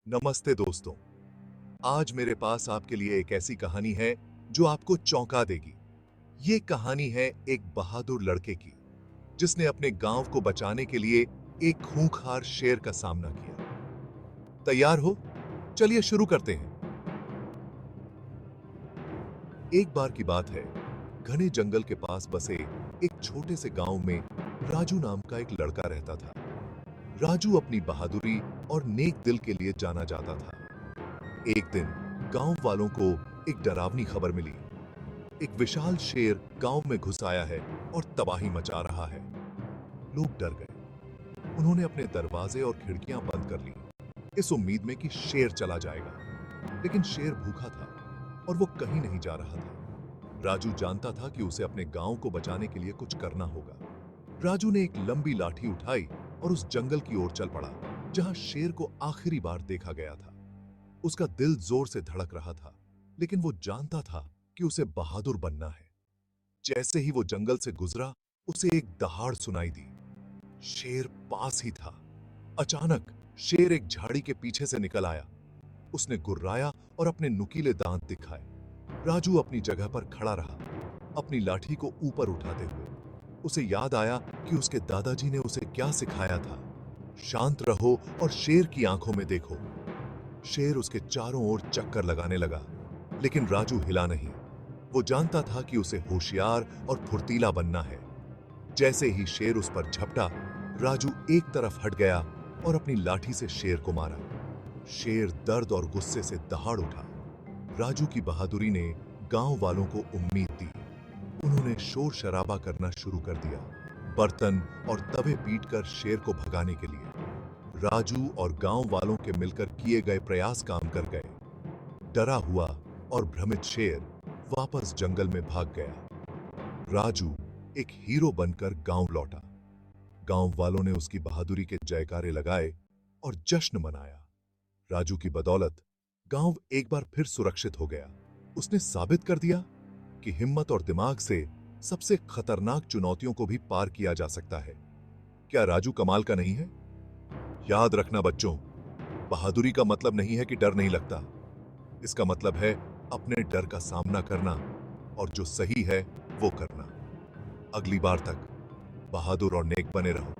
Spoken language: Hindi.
नमस्ते दोस्तों। आज मेरे पास आपके लिए एक ऐसी कहानी है जो आपको चौंका देगी। ये कहानी है एक बहादुर लड़के की जिसने अपने गांव को बचाने के लिए एक खूंखार शेर का सामना किया। तैयार हो? चलिए शुरू करते हैं। एक बार की बात है, घने जंगल के पास बसे एक छोटे से गांव में राजू नाम का एक लड़का रहता था। राजू अपनी बहादुरी और नेक दिल के लिए जाना जाता था। एक दिन गांव वालों को एक डरावनी खबर मिली। एक विशाल शेर गांव में घुस आया है और तबाही मचा रहा है। लोग डर गए। उन्होंने अपने दरवाजे और खिड़कियां बंद कर ली, इस उम्मीद में कि शेर चला जाएगा। लेकिन शेर भूखा था और वो कहीं नहीं जा रहा था। राजू जानता था कि उसे अपने गांव को बचाने के लिए कुछ करना होगा। राजू ने एक लंबी लाठी उठाई और उस जंगल की ओर चल पड़ा जहां शेर को आखिरी बार देखा गया था। उसका दिल जोर से धड़क रहा था, लेकिन वो जानता था कि उसे बहादुर बनना है। जैसे ही वो जंगल से गुजरा, उसे एक दहाड़ सुनाई दी। शेर पास ही था। अचानक शेर एक झाड़ी के पीछे से निकल आया। उसने गुर्राया और अपने नुकीले दांत दिखाए। राजू अपनी जगह पर खड़ा रहा, अपनी लाठी को ऊपर उठाते हुए। उसे याद आया कि उसके दादाजी ने उसे क्या सिखाया था। शांत रहो और शेर की आंखों में देखो। शेर उसके चारों ओर चक्कर लगाने लगा, लेकिन राजू हिला नहीं। वो जानता था कि उसे होशियार और फुर्तीला बनना है। जैसे ही शेर उस पर झपटा, राजू एक तरफ हट गया और अपनी लाठी से शेर को मारा। शेर दर्द और गुस्से से दहाड़ उठा। राजू की बहादुरी ने गांव वालों को उम्मीद दी। उन्होंने शोर शराबा करना शुरू कर दिया, बर्तन और तवे पीटकर शेर को भगाने के लिए। राजू और गांव वालों के मिलकर किए गए प्रयास काम कर गए। डरा हुआ और भ्रमित शेर वापस जंगल में भाग गया। राजू एक हीरो बनकर गांव लौटा। गांव वालों ने उसकी बहादुरी के जयकारे लगाए और जश्न मनाया। राजू की बदौलत गांव एक बार फिर सुरक्षित हो गया। उसने साबित कर दिया कि हिम्मत और दिमाग से सबसे खतरनाक चुनौतियों को भी पार किया जा सकता है। क्या राजू कमाल का नहीं है? याद रखना बच्चों, बहादुरी का मतलब नहीं है कि डर नहीं लगता। इसका मतलब है अपने डर का सामना करना और जो सही है वो करना। अगली बार तक बहादुर और नेक बने रहो।